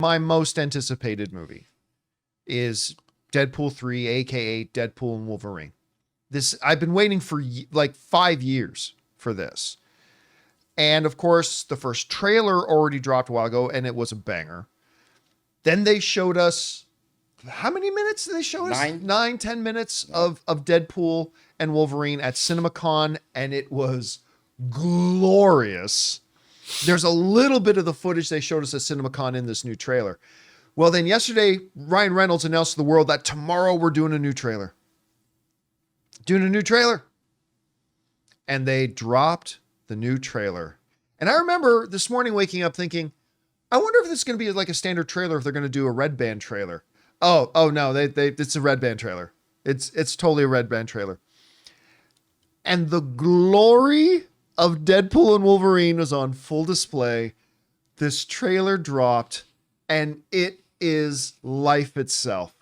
My most anticipated movie is Deadpool 3, aka Deadpool and Wolverine. I've been waiting for like 5 years for this. And of course, the first trailer already dropped a while ago, and it was a banger. Then they showed us, how many minutes did they show us? 10 minutes of Deadpool and Wolverine at Cinemacon, and it was glorious. There's a little bit of the footage they showed us at Cinemacon in this new trailer. Well, then yesterday, Ryan Reynolds announced to the world that tomorrow we're doing a new trailer. And they dropped the new trailer. And I remember this morning waking up thinking, I wonder if this is going to be like a standard trailer, if they're going to do a Red Band trailer. Oh no, it's a Red Band trailer. It's totally a Red Band trailer. And the glory of Deadpool and Wolverine was on full display. This trailer dropped, and it is life itself.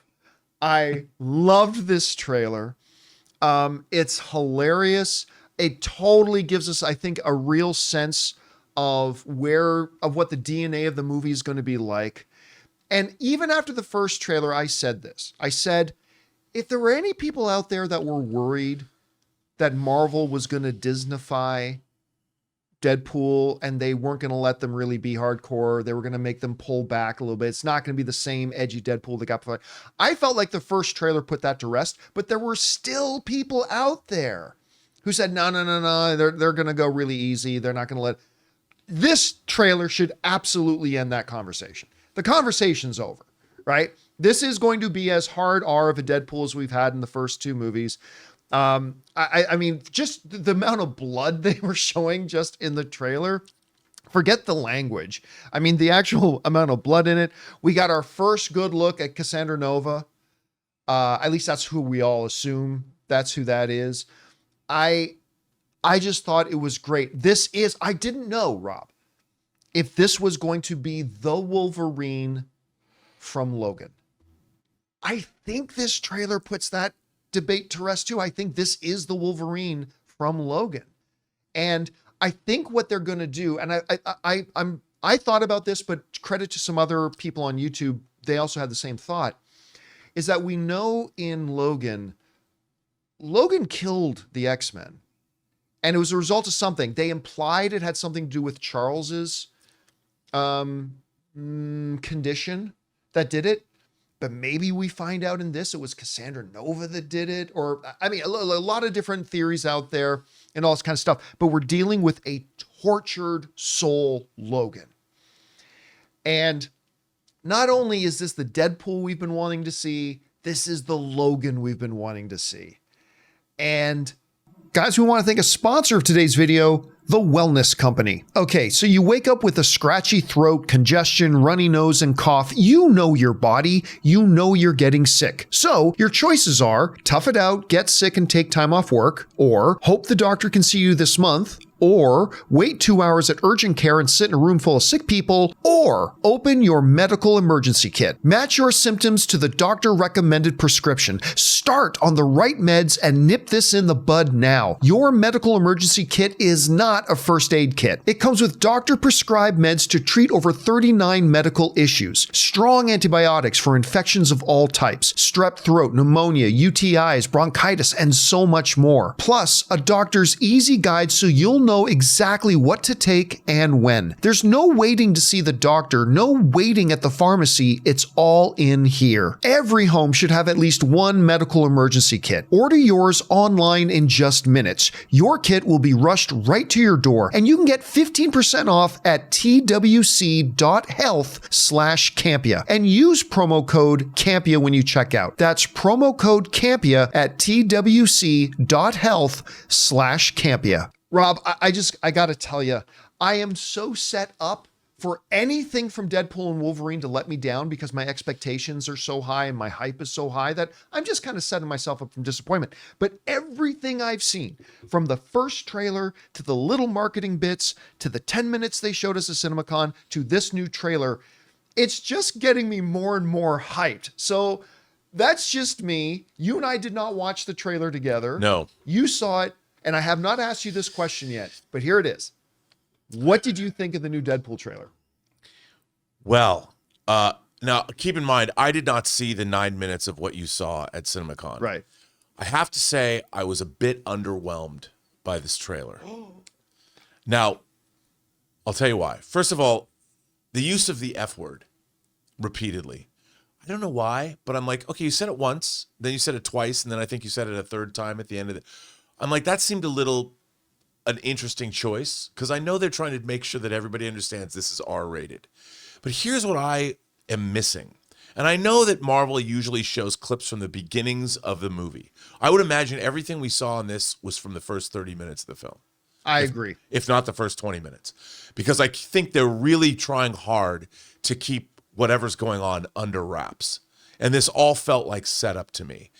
I loved this trailer. It's hilarious. It totally gives us, I think, a real sense of what the DNA of the movie is going to be like. And even after the first trailer, I said this. I said, if there were any people out there that were worried that Marvel was going to Disneyfy Deadpool and they weren't going to let them really be hardcore, they were going to make them pull back a little bit, it's not going to be the same edgy Deadpool that got played. I felt like the first trailer put that to rest, but there were still people out there who said, no, they're going to go really easy. They're not going to let... This trailer should absolutely end that conversation. The conversation's over, right? This is going to be as hard R of a Deadpool as we've had in the first two movies. I mean, just the amount of blood they were showing just in the trailer, forget the language. I mean, the actual amount of blood in it. We got our first good look at Cassandra Nova. At least that's who we all assume that's who that is. I just thought it was great. I didn't know, Rob, if this was going to be the Wolverine from Logan. I think this trailer puts that debate to rest too. I think this is the Wolverine from Logan. And I think what they're going to do, and I thought about this, but credit to some other people on YouTube, they also had the same thought, is that we know in Logan killed the X-Men. And it was a result of something. They implied it had something to do with Charles's condition that did it. But maybe we find out in this it was Cassandra Nova that did it. Or, I mean, a lot of different theories out there and all this kind of stuff. But we're dealing with a tortured soul Logan. And not only is this the Deadpool we've been wanting to see, this is the Logan we've been wanting to see. And guys, we want to thank a sponsor of today's video, The Wellness Company. Okay, so you wake up with a scratchy throat, congestion, runny nose, and cough. You know your body. You know you're getting sick. So your choices are tough it out, get sick, and take time off work, or hope the doctor can see you this month, or wait 2 hours at urgent care and sit in a room full of sick people, or open your medical emergency kit. Match your symptoms to the doctor-recommended prescription. Start on the right meds and nip this in the bud now. Your medical emergency kit is not a first aid kit. It comes with doctor-prescribed meds to treat over 39 medical issues. Strong antibiotics for infections of all types, strep throat, pneumonia, UTIs, bronchitis, and so much more. Plus, a doctor's easy guide so you'll know exactly what to take and when. There's no waiting to see the doctor, no waiting at the pharmacy. It's all in here. Every home should have at least one medical emergency kit. Order yours online in just minutes. Your kit will be rushed right to your door, and you can get 15% off at twc.health/Campea and use promo code Campea when you check out. That's promo code Campea at twc.health/Campea. Rob, I got to tell you, I am so set up for anything from Deadpool and Wolverine to let me down because my expectations are so high and my hype is so high that I'm just kind of setting myself up from disappointment. But everything I've seen, from the first trailer to the little marketing bits to the 10 minutes they showed us at Cinemacon to this new trailer, it's just getting me more and more hyped. So that's just me. You and I did not watch the trailer together. No. You saw it. And I have not asked you this question yet, but here it is. What did you think of the new Deadpool trailer? Well, Now, keep in mind, I did not see the 9 minutes of what you saw at Cinemacon. Right. I have to say, I was a bit underwhelmed by this trailer. Now, I'll tell you why. First of all, the use of the F word repeatedly. I don't know why, but I'm like, okay, you said it once, then you said it twice, and then I think you said it a third time at the end of it. I'm like, that seemed an interesting choice, because I know they're trying to make sure that everybody understands this is R-rated. But here's what I am missing. And I know that Marvel usually shows clips from the beginnings of the movie. I would imagine everything we saw in this was from the first 30 minutes of the film. I agree. If not the first 20 minutes. Because I think they're really trying hard to keep whatever's going on under wraps. And this all felt like setup to me.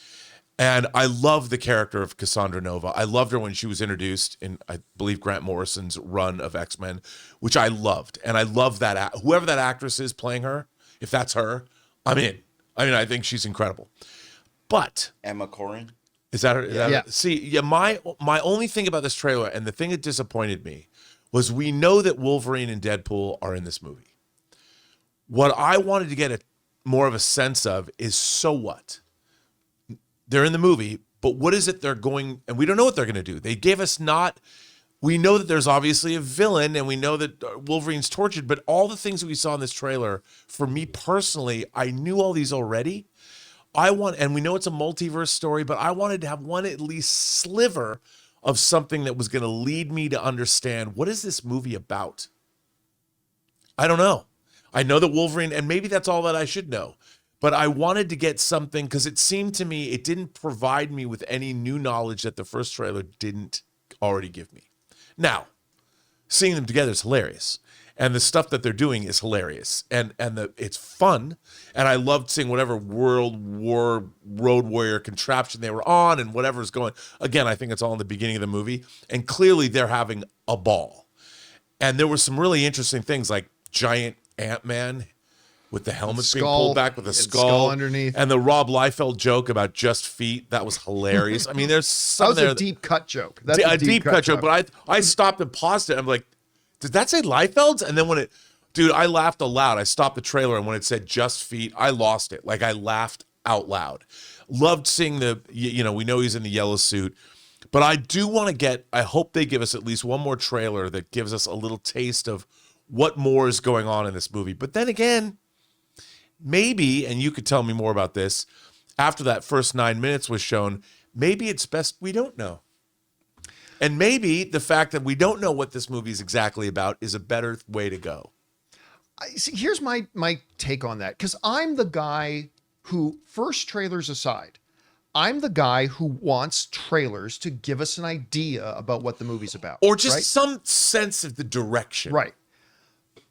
And I love the character of Cassandra Nova. I loved her when she was introduced in, I believe, Grant Morrison's run of X-Men, which I loved. And I love that. Whoever that actress is playing her, if that's her, I'm in. I mean, I think she's incredible. But Emma Corrin. is that her? Yeah. See, yeah, my only thing about this trailer, and the thing that disappointed me, was we know that Wolverine and Deadpool are in this movie. What I wanted to get more of a sense of is, so what? They're in the movie, but what is it they're going, and we don't know what they're going to do. They gave us we know that there's obviously a villain, and we know that Wolverine's tortured, but all the things that we saw in this trailer, for me personally, I knew all these already. And we know it's a multiverse story, but I wanted to have one at least sliver of something that was going to lead me to understand, what is this movie about? I don't know. I know that Wolverine, and maybe that's all that I should know, but I wanted to get something, because it seemed to me it didn't provide me with any new knowledge that the first trailer didn't already give me. Now, seeing them together is hilarious. And the stuff that they're doing is hilarious. And it's fun. And I loved seeing whatever World War Road Warrior contraption they were on and whatever's going. Again, I think it's all in the beginning of the movie. And clearly they're having a ball. And there were some really interesting things, like giant Ant-Man with the helmet being pulled back with a skull underneath. And the Rob Liefeld joke about just feet. That was hilarious. I mean, there's some That was a deep cut joke. That's a deep cut joke. But I stopped and paused it. I'm like, did that say Liefeld's? And then I laughed aloud. I stopped the trailer, and when it said just feet, I lost it. Like, I laughed out loud. Loved seeing we know he's in the yellow suit. But I do want to I hope they give us at least one more trailer that gives us a little taste of what more is going on in this movie. But then again, maybe, and you could tell me more about this, after that first 9 minutes was shown, maybe it's best we don't know. And maybe the fact that we don't know what this movie is exactly about is a better way to go. See, here's my take on that, because I'm the guy who, first trailers aside, I'm the guy who wants trailers to give us an idea about what the movie's about. Or just right? some sense of the direction. Right.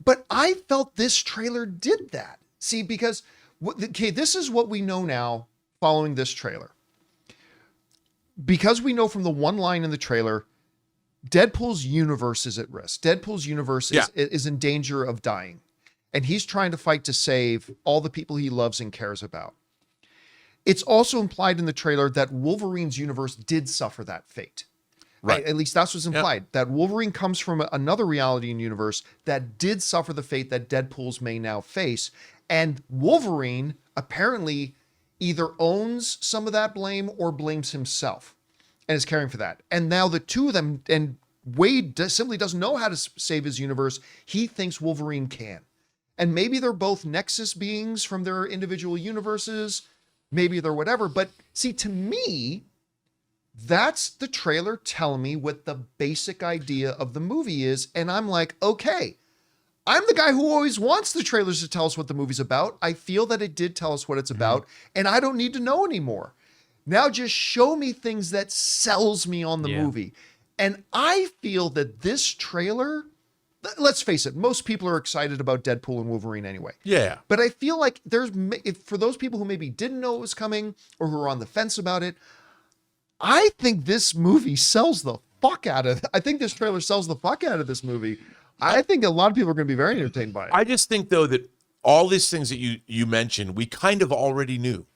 But I felt this trailer did that. See, because, this is what we know now following this trailer. Because we know from the one line in the trailer, Deadpool's universe is at risk. Deadpool's universe is in danger of dying. And he's trying to fight to save all the people he loves and cares about. It's also implied in the trailer that Wolverine's universe did suffer that fate. Right. At least that's what's implied. Yep. That Wolverine comes from another reality and universe that did suffer the fate that Deadpool's may now face. And Wolverine apparently either owns some of that blame or blames himself and is caring for that. And now the two of them, and Wade simply doesn't know how to save his universe. He thinks Wolverine can. And maybe they're both Nexus beings from their individual universes. Maybe they're whatever. But see, to me, that's the trailer telling me what the basic idea of the movie is. And I'm like, okay, I'm the guy who always wants the trailers to tell us what the movie's about. I feel that it did tell us what it's about, and I don't need to know anymore. Now just show me things that sells me on the movie. And I feel that this trailer, let's face it, most people are excited about Deadpool and Wolverine anyway. Yeah. But I feel like for those people who maybe didn't know it was coming or who are on the fence about it, I think this movie sells the fuck out of it. I think this trailer sells the fuck out of this movie. I think a lot of people are going to be very entertained by it. I just think, though, that all these things that you mentioned, we kind of already knew.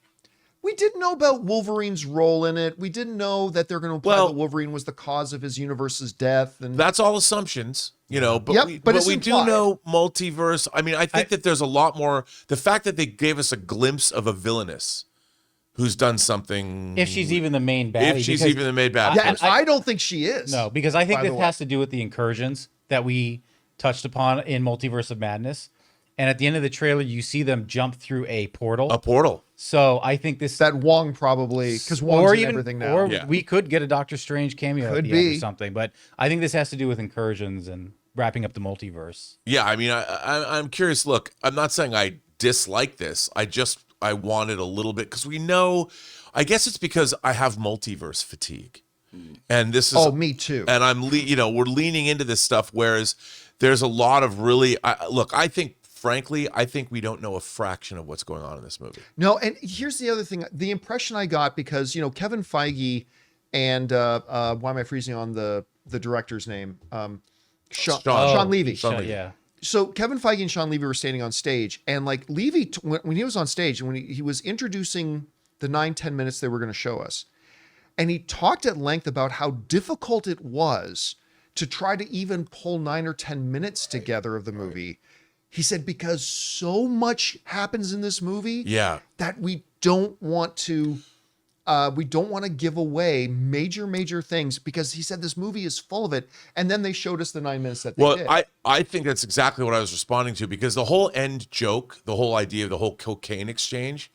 we didn't know about Wolverine's role in it. We didn't know that they're going to imply that Wolverine was the cause of his universe's death. And that's all assumptions, but Yep, but we do implied. know multiverse. I mean, I think that there's a lot more. The fact that they gave us a glimpse of a villainess who's done something. If she's even the main baddie. If she's even the main baddie. Yeah, and I don't think she is. No, because I think by this the way. has to do with the incursions that we touched upon in Multiverse of Madness. And at the end of the trailer, you see them jump through a portal. A portal. So I think this... That Wong probably, because Wong's in everything now. Or we could get a Doctor Strange cameo Could at the end be. or something. But I think this has to do with incursions and wrapping up the multiverse. Yeah, I mean, I'm curious. Look, I'm not saying I dislike this. I wanted a little bit because we know. I guess it's because I have multiverse fatigue, and this is. Oh, me too. And we're leaning into this stuff. Whereas there's a lot of really. I think, frankly, we don't know a fraction of what's going on in this movie. No, and here's the other thing. The impression I got, because, Kevin Feige and why am I freezing on the director's name? Sean Levy. Yeah. So Kevin Feige and Sean Levy were standing on stage, and like Levy, when he was on stage and when he was introducing the 9-10 minutes they were going to show us, and he talked at length about how difficult it was to try to even pull 9 or 10 minutes together of the movie. He said, because so much happens in this movie that we don't want to give away major things, because he said this movie is full of it. And then they showed us the 9 minutes that they did. I think that's exactly what I was responding to, because the whole end joke, the whole idea of the whole cocaine exchange,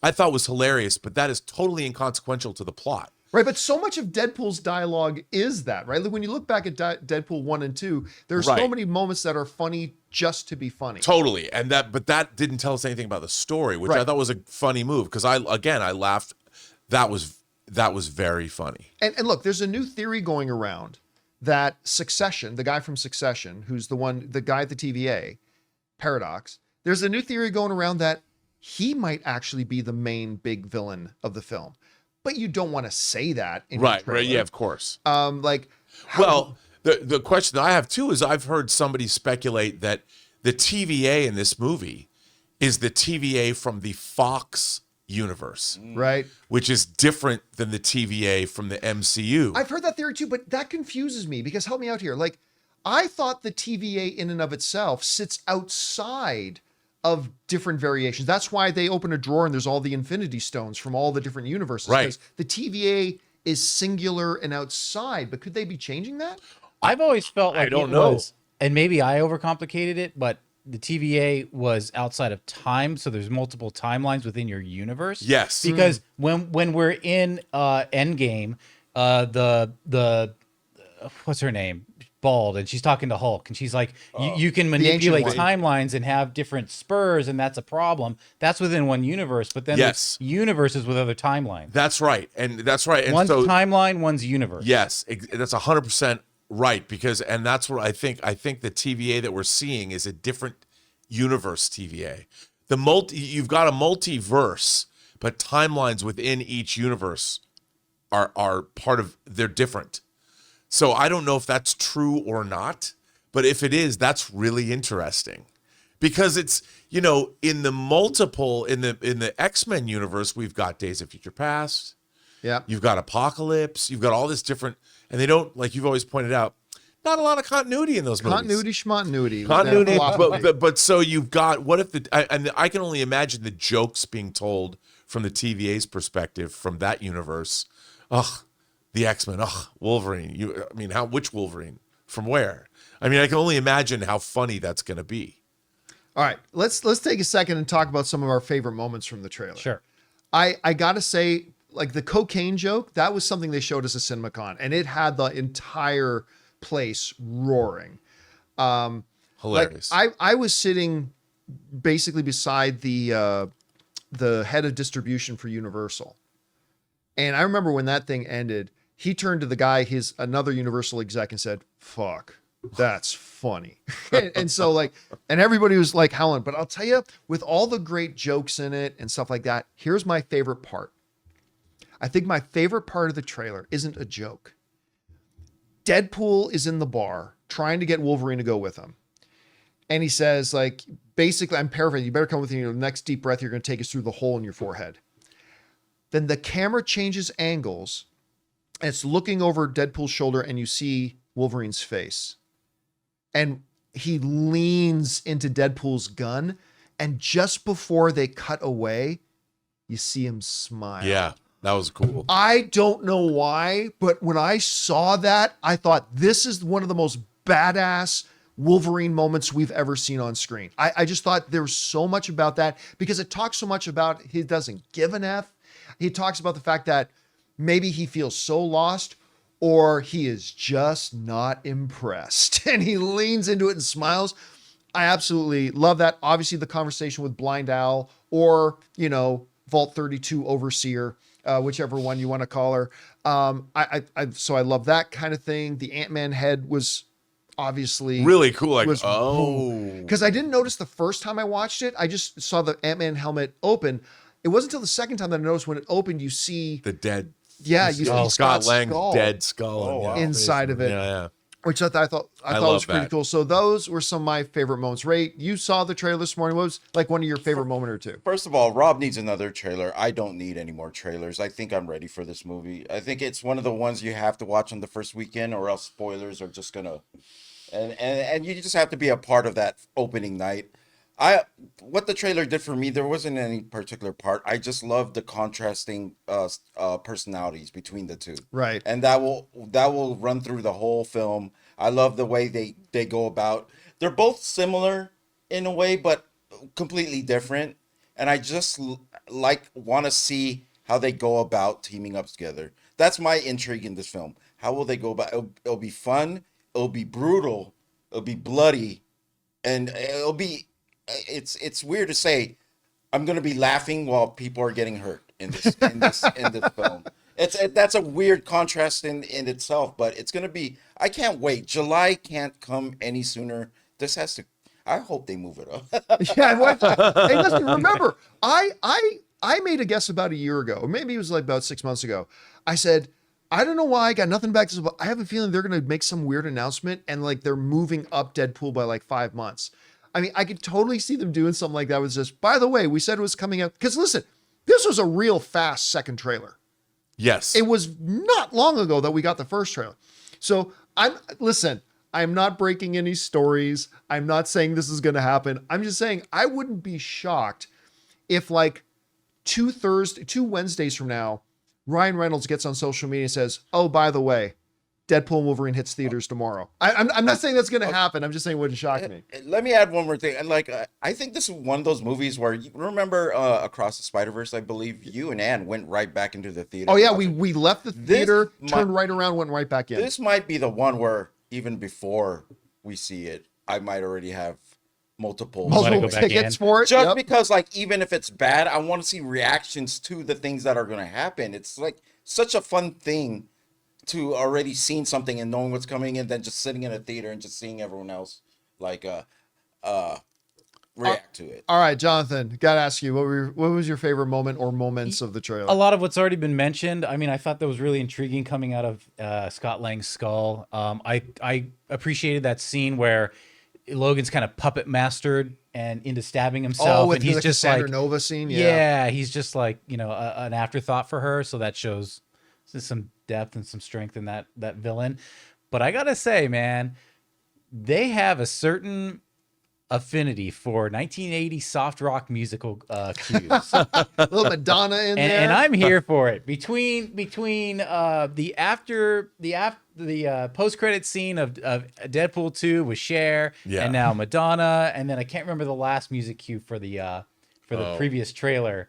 I thought was hilarious, but that is totally inconsequential to the plot. Right, but so much of Deadpool's dialogue is that, right? Like when you look back at Deadpool 1 and 2, there's so many moments that are funny just to be funny. Totally. But that didn't tell us anything about the story, which I thought was a funny move, because I laughed. That was very funny. And look, there's a new theory going around that Succession, the guy from Succession, who's the guy at the TVA, Paradox, there's a new theory going around that he might actually be the main big villain of the film. But you don't want to say that in your trailer. Right, yeah, of course. The question I have too is I've heard somebody speculate that the TVA in this movie is the TVA from the Fox universe, right? Which is different than the TVA from the MCU. I've heard that theory too, but that confuses me, because help me out here. Like, I thought the TVA in and of itself sits outside of different variations. That's why they open a drawer and there's all the Infinity Stones from all the different universes. Right. Because the TVA is singular and outside, but could they be changing that? I've always felt like I don't know. And maybe I overcomplicated it, but the TVA was outside of time, so there's multiple timelines within your universe. Yes. Because when we're in Endgame, the what's her name? Bald, and she's talking to Hulk, and she's like, you can manipulate timelines and have different spurs, and that's a problem. That's within one universe, but then there's universes with other timelines. That's right. And one's timeline, one's universe. Yes, that's 100% right, and that's what I think the TVA that we're seeing is a different universe TVA. You've got a multiverse, but timelines within each universe are part of, they're different. So I don't know if that's true or not, but if it is, that's really interesting, because it's, in the X-Men universe, we've got Days of Future Past. Yeah. You've got Apocalypse. You've got all this different, and they don't, like you've always pointed out, not a lot of continuity in those movies. Continuity. But so you've got, what if I can only imagine the jokes being told from the TVA's perspective from that universe. The X-Men, Wolverine. Which Wolverine? From where? I mean, I can only imagine how funny that's going to be. All right, let's take a second and talk about some of our favorite moments from the trailer. Sure. I got to say, like the cocaine joke, that was something they showed us at Cinemacon, and it had the entire place roaring. Hilarious. I was sitting basically beside the head of distribution for Universal. And I remember when that thing ended, he turned to the guy, another Universal exec, and said, "Fuck, that's funny." and so and everybody was like howling. But I'll tell you, with all the great jokes in it and stuff like that, here's my favorite part. I think my favorite part of the trailer isn't a joke. Deadpool is in the bar trying to get Wolverine to go with him. And he says, basically, I'm paraphrasing, you better come with me. The next deep breath you're going to take is through the hole in your forehead. then the camera changes angles and it's looking over Deadpool's shoulder and you see Wolverine's face. And he leans into Deadpool's gun. And just before they cut away, you see him smile. Yeah, that was cool. I don't know why, but when I saw that, I thought this is one of the most badass Wolverine moments we've ever seen on screen. I just thought there was so much about that because it talks so much about he doesn't give an F. He talks about the fact that maybe he feels so lost or he is just not impressed. And he leans into it and smiles. I absolutely love that. Obviously, the conversation with Blind Owl or, Vault 32 Overseer, whichever one you want to call her. So I love that kind of thing. The Ant-Man head was obviously really cool. Like, because I didn't notice the first time I watched it. I just saw the Ant-Man helmet open. It wasn't until the second time that I noticed when it opened, you see the dead. Yeah, you see Scott Lang's dead skull inside of it. Yeah. Which I thought was pretty cool. So those were some of my favorite moments. Ray, you saw the trailer this morning. What was like one of your favorite moment or two? First of all, Rob needs another trailer. I don't need any more trailers. I think I'm ready for this movie. I think it's one of the ones you have to watch on the first weekend, or else spoilers are just gonna, and you just have to be a part of that opening night. What the trailer did for me, there wasn't any particular part. I just loved the contrasting personalities between the two. Right. And that will run through the whole film. I love the way they go about. They're both similar in a way, but completely different. And I just want to see how they go about teaming up together. That's my intrigue in this film. How will they go about? It'll be fun. It'll be brutal. It'll be bloody, and it'll be. It's weird to say I'm going to be laughing while people are getting hurt in this film. That's a weird contrast in itself, but it's going to be. I can't wait. July can't come any sooner. This has to. I hope they move it up. Yeah. Hey, listen. Remember, I made a guess about a year ago, or maybe it was like about 6 months ago. I said, I don't know why I got nothing back to this, but I have a feeling they're going to make some weird announcement and like they're moving up Deadpool by like 5 months. I mean, I could totally see them doing something like that. It was just, by the way, we said it was coming out. Because listen, this was a real fast second trailer. Yes. It was not long ago that we got the first trailer. So I'm not breaking any stories. I'm not saying this is going to happen. I'm just saying I wouldn't be shocked if like two Wednesdays from now, Ryan Reynolds gets on social media and says, oh, by the way, Deadpool and Wolverine hits theaters tomorrow. I'm not saying that's going to happen. I'm just saying it wouldn't shock me. Let me add one more thing. I think this is one of those movies where you remember Across the Spider-Verse, I believe you and Ann went right back into the theater. Oh yeah, we left the theater, turned right around, went right back in. This might be the one where even before we see it, I might already have multiple tickets for it. Just because like even if it's bad, I want to see reactions to the things that are going to happen. It's like such a fun thing to already seen something and knowing what's coming and then just sitting in a theater and just seeing everyone else like react to it. All right, Jonathan, gotta ask you, what was your favorite moment or moments of the trailer? A lot of what's already been mentioned. I mean, I thought that was really intriguing coming out of Scott Lang's skull. I appreciated that scene where Logan's kind of puppet mastered and into stabbing himself. With and he's the just Cassandra like Nova scene. Yeah, he's just like, an afterthought for her. So that shows some depth and some strength in that villain. But I gotta say, man, they have a certain affinity for 1980 soft rock musical cues. A little Madonna in there, and I'm here for it. Between the post credit scene of Deadpool 2 with Cher, and now Madonna, and then I can't remember the last music cue for the previous trailer.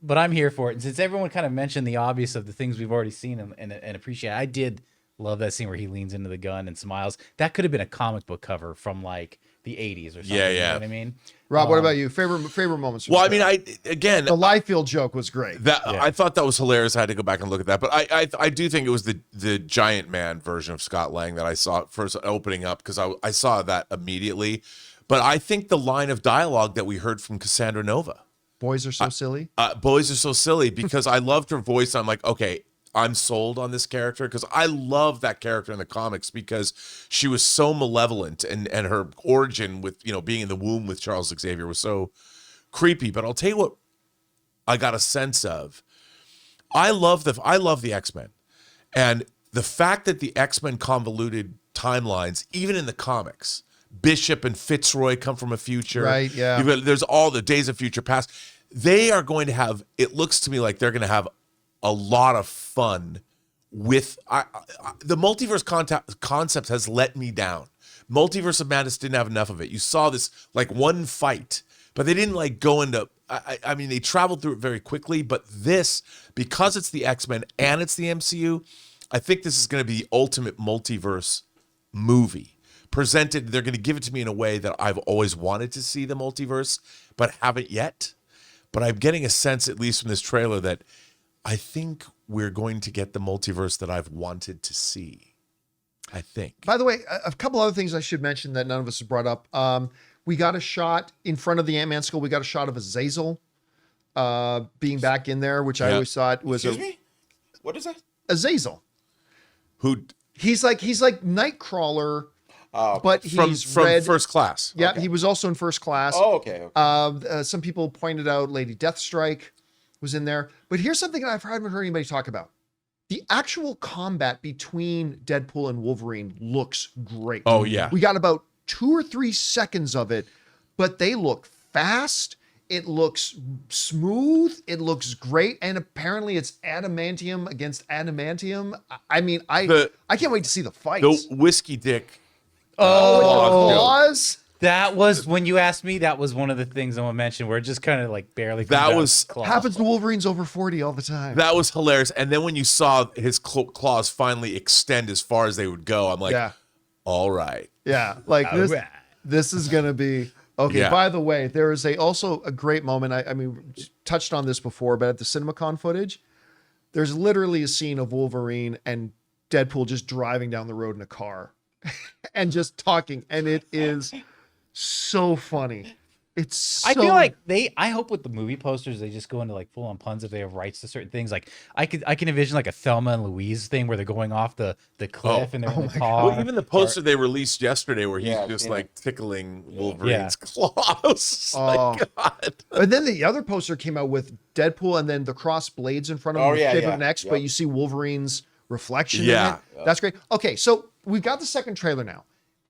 But I'm here for it. And since everyone kind of mentioned the obvious of the things we've already seen and appreciate, I did love that scene where he leans into the gun and smiles. That could have been a comic book cover from like the 80s or something. You know what I mean? Rob, what about you? Favorite moments? Well, I mean, the Liefeld joke was great. I thought that was hilarious. I had to go back and look at that. But I do think it was the Giant Man version of Scott Lang that I saw first opening up because I saw that immediately. But I think the line of dialogue that we heard from Cassandra Nova. Boys are so silly. Boys are so silly because I loved her voice. I'm like, okay, I'm sold on this character because I love that character in the comics because she was so malevolent and her origin with, being in the womb with Charles Xavier was so creepy. But I'll tell you what I got a sense of. I love the X-Men, and the fact that the X-Men convoluted timelines, even in the comics, Bishop and Fitzroy come from a future. Right, yeah. There's all the Days of Future Past. They are going to have, it looks to me like they're going to have a lot of fun with, the multiverse concept has let me down. Multiverse of Madness didn't have enough of it. You saw this like one fight, but they didn't like go into, I mean, they traveled through it very quickly, but this, because it's the X-Men and it's the MCU, I think this is going to be the ultimate multiverse movie. Presented, they're going to give it to me in a way that I've always wanted to see the multiverse, but haven't yet. But I'm getting a sense, at least from this trailer, that I think we're going to get the multiverse that I've wanted to see. I think. By the way, a couple other things I should mention that none of us have brought up. We got a shot in front of the Ant-Man skull. We got a shot of Azazel being back in there, which I always thought was Excuse me? What is that? Azazel. Who He's like Nightcrawler, but from he's red. First Class. Yeah, he was also in First Class. Oh, okay. Some people pointed out Lady Deathstrike was in there. But here's something that I haven't heard anybody talk about. The actual combat between Deadpool and Wolverine looks great. Oh, yeah. We got about 2 or 3 seconds of it, but they look fast. It looks smooth. It looks great. And apparently it's adamantium against adamantium. I mean, I can't wait to see the fights. The Whiskey Dick. Claws? That was, when you asked me, that was one of the things I want to mention where it just kind of like barely comes That out was- claws. Happens to Wolverines over 40 all the time. That was hilarious. And then when you saw his claws finally extend as far as they would go, I'm like, Yeah. all right. Yeah. Like All this, right. this is going to be okay. Yeah. By the way, there is also a great moment. I mean, we touched on this before, but at the Cinemacon footage, there's literally a scene of Wolverine and Deadpool just driving down the road in a car and just talking. And it is so funny. It's so, I feel like I hope with the movie posters, they just go into like full on puns if they have rights to certain things. Like I can envision like a Thelma and Louise thing where they're going off the cliff and they're in the car. Well, even the poster they released yesterday where he's Yeah, just yeah. like tickling Wolverine's claws. Oh. My God. And then the other poster came out with Deadpool and then the cross blades in front of him, Oh, the yeah, shape yeah. of an X, Yep. but you see Wolverine's reflection Yeah. in it. That's great. Okay, so we've got the second trailer now.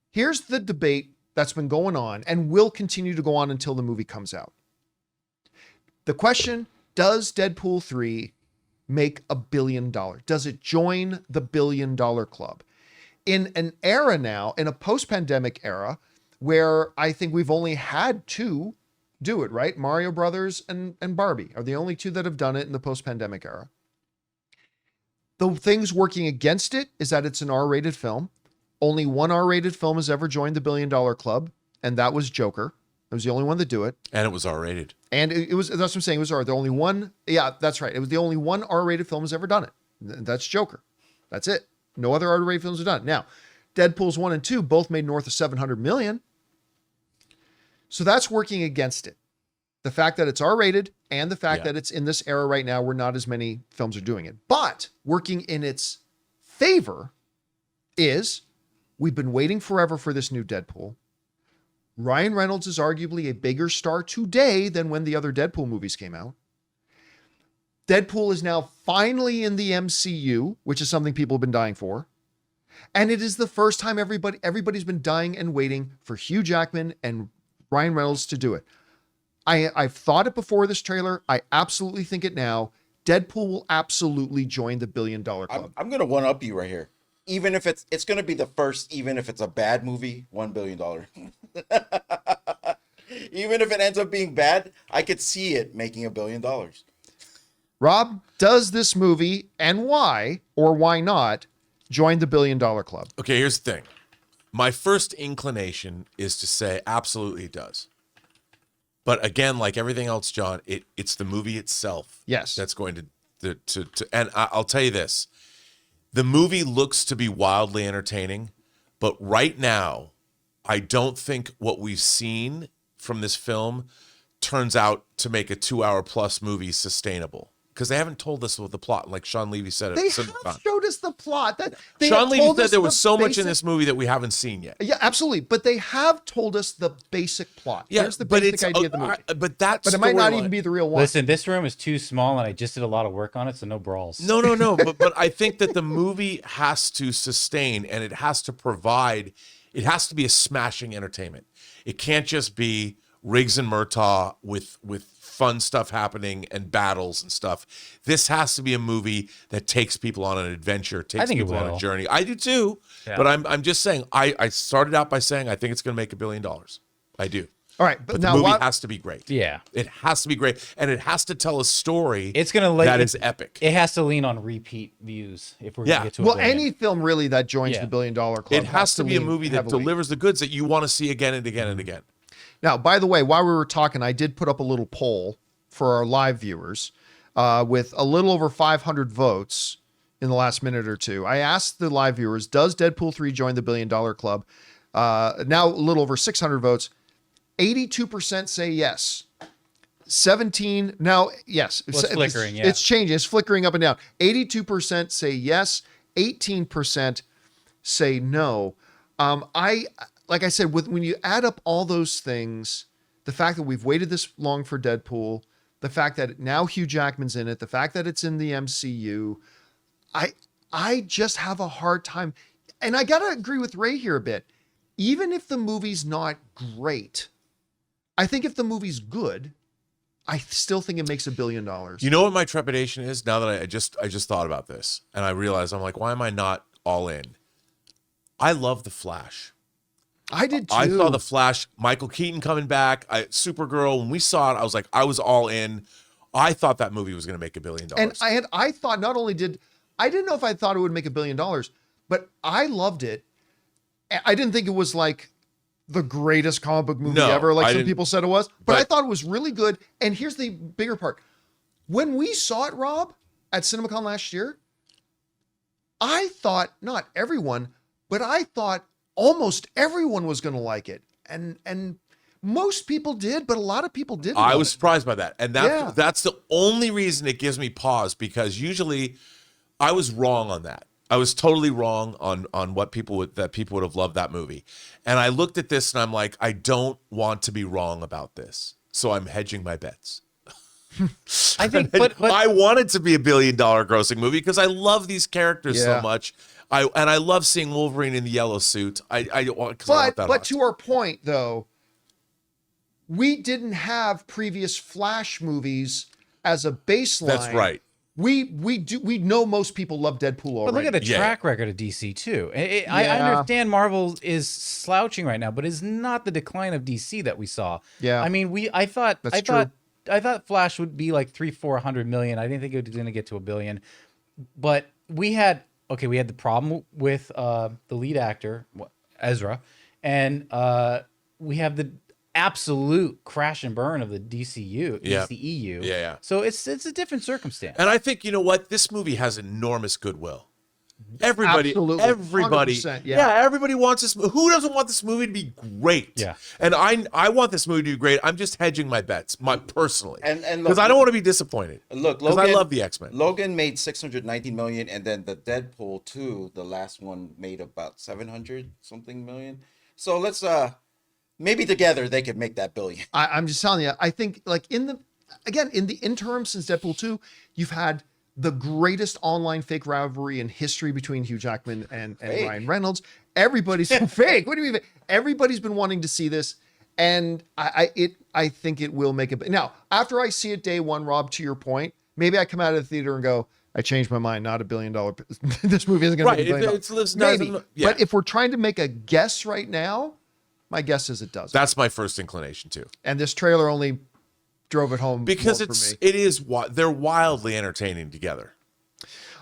Here's the debate that's been going on and will continue to go on until the movie comes out. The question, does Deadpool 3 make $1 billion? Does it join the $1 billion club? In an era now, in a post-pandemic era, where I think we've only had 2 do it, right? Mario Brothers and Barbie are the only 2 that have done it in the post-pandemic era. The things working against it is that it's an R-rated film. Only one R-rated film has ever joined the $1 billion club, and that was Joker. It was the only one to do it. And it was R-rated. And it was, that's what I'm saying, it was R. The only one, yeah, that's right. It was the only one R-rated film has ever done it. That's Joker. That's it. No other R-rated films have done it. Now, Deadpool's 1 and 2 both made north of 700 million. So that's working against it. The fact that it's R-rated and the fact that it's in this era right now where not as many films are doing it. But working in its favor is we've been waiting forever for this new Deadpool. Ryan Reynolds is arguably a bigger star today than when the other Deadpool movies came out. Deadpool is now finally in the MCU, which is something people have been dying for. And it is the first time everybody's been dying and waiting for Hugh Jackman and Ryan Reynolds to do it. I've thought it before this trailer. I absolutely think it now. Deadpool will absolutely join the $1 billion club. I'm gonna one up you right here. Even if it's gonna be the first, even if it's a bad movie, $1 billion. Even if it ends up being bad, I could see it making $1 billion. Rob, does this movie and why or why not join the $1 billion club? Okay, here's the thing. My first inclination is to say absolutely it does. But again, like everything else, John, it's the movie itself. Yes. That's going to and I'll tell you this. The movie looks to be wildly entertaining, but right now, I don't think what we've seen from this film turns out to make a 2-hour plus movie sustainable. because they haven't told us what the plot, like Sean Levy said. They have showed us the plot. Sean Levy said there was so much in this movie that we haven't seen yet. Yeah, absolutely. But they have told us the basic plot. Yeah, here's the basic idea of the movie. But it might not even be the real one. Listen, this room is too small, and I just did a lot of work on it, so no brawls. No. but I think that the movie has to sustain, and it has to provide. It has to be a smashing entertainment. It can't just be Riggs and Murtaugh with fun stuff happening and battles and stuff. This has to be a movie that takes people on an adventure, takes people on a journey. I do too, but I'm just saying. I started out by saying I think it's going to make $1 billion. I do. All right, but now the movie has to be great. Yeah, it has to be great, and it has to tell a story. It's going to that is epic. It has to lean on repeat views if we're going to get to. Well, any film really that joins the $1 billion club. It has to be a movie that delivers the goods that you want to see again and again and again. Now, by the way, while we were talking, I did put up a little poll for our live viewers with a little over 500 votes in the last minute or two. I asked the live viewers, does Deadpool 3 join the $1 billion club? Now a little over 600 votes. 82% say yes. 17 now, yes. Well, it's flickering, yeah. It's changing. It's flickering up and down. 82% say yes. 18% say no. Like I said, when you add up all those things, the fact that we've waited this long for Deadpool, the fact that now Hugh Jackman's in it, the fact that it's in the MCU, I just have a hard time. And I got to agree with Ray here a bit. Even if the movie's not great, I think if the movie's good, I still think it makes $1 billion. You know what my trepidation is now that I just thought about this and I realized I'm like, why am I not all in? I love The Flash. I did too. I saw The Flash, Michael Keaton coming back, Supergirl. When we saw it, I was all in. I thought that movie was going to make $1 billion. And I thought not only I didn't know if I thought it would make $1 billion, but I loved it. I didn't think it was like the greatest comic book movie ever, like some people said it was, but I thought it was really good. And here's the bigger part. When we saw it, Rob, at Cinemacon last year, I thought not everyone, but I thought almost everyone was going to like it. And most people did, but a lot of people didn't. I was surprised by that. And that's the only reason it gives me pause, because usually I was wrong on that. I was totally wrong on what people would have loved that movie. And I looked at this and I'm like, I don't want to be wrong about this. So I'm hedging my bets. I think but I want it to be $1 billion grossing movie because I love these characters so much. I love seeing Wolverine in the yellow suit. But to our point though, we didn't have previous Flash movies as a baseline. That's right. We know most people love Deadpool already. But look at the track record of DC too. I understand Marvel is slouching right now, but it's not the decline of DC that we saw. Yeah. I mean, I thought Flash would be like 300-400 million. I didn't think it was going to get to $1 billion. But we had the problem with the lead actor, Ezra, and we have the absolute crash and burn of the DCEU. Yeah. So it's a different circumstance. And I think, you know what? This movie has enormous goodwill. Everybody, absolutely. everybody, 100%, everybody wants this. Who doesn't want this movie to be great? Yeah. And I want this movie to be great. I'm just hedging my bets, personally, and because I don't want to be disappointed. Look, because I love the X-Men. Logan made $619 million, and then the Deadpool 2, the last one, made about 700 something million. So let's maybe together they could make that $1 billion. I'm just telling you. I think like in the interim since Deadpool 2, you've had the greatest online fake rivalry in history between Hugh Jackman and Ryan Reynolds. Everybody's fake. What do you mean? Everybody's been wanting to see this, and I think it will make it. Now, after I see it day one, Rob, to your point, maybe I come out of the theater and go, I changed my mind. Not $1 billion. This movie isn't going to be $1 billion. Maybe. But if we're trying to make a guess right now, my guess is it does. That's my first inclination too. And this trailer only drove it home because they're wildly entertaining together.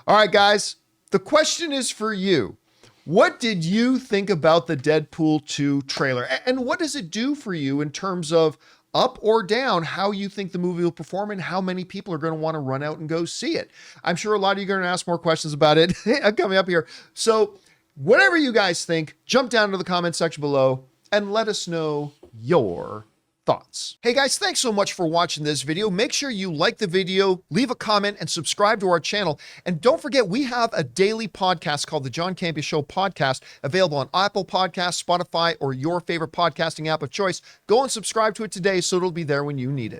All right, guys, the question is for you. What did you think about the Deadpool 2 trailer? And what does it do for you in terms of up or down how you think the movie will perform and how many people are going to want to run out and go see it? I'm sure a lot of you are going to ask more questions about it coming up here. So whatever you guys think, jump down to the comment section below and let us know your thoughts. Hey guys, thanks so much for watching this video. Make sure you like the video, leave a comment, and subscribe to our channel. And don't forget, we have a daily podcast called the John Campea Show podcast, available on Apple Podcasts, Spotify, or your favorite podcasting app of choice. Go and subscribe to it today so it'll be there when you need it.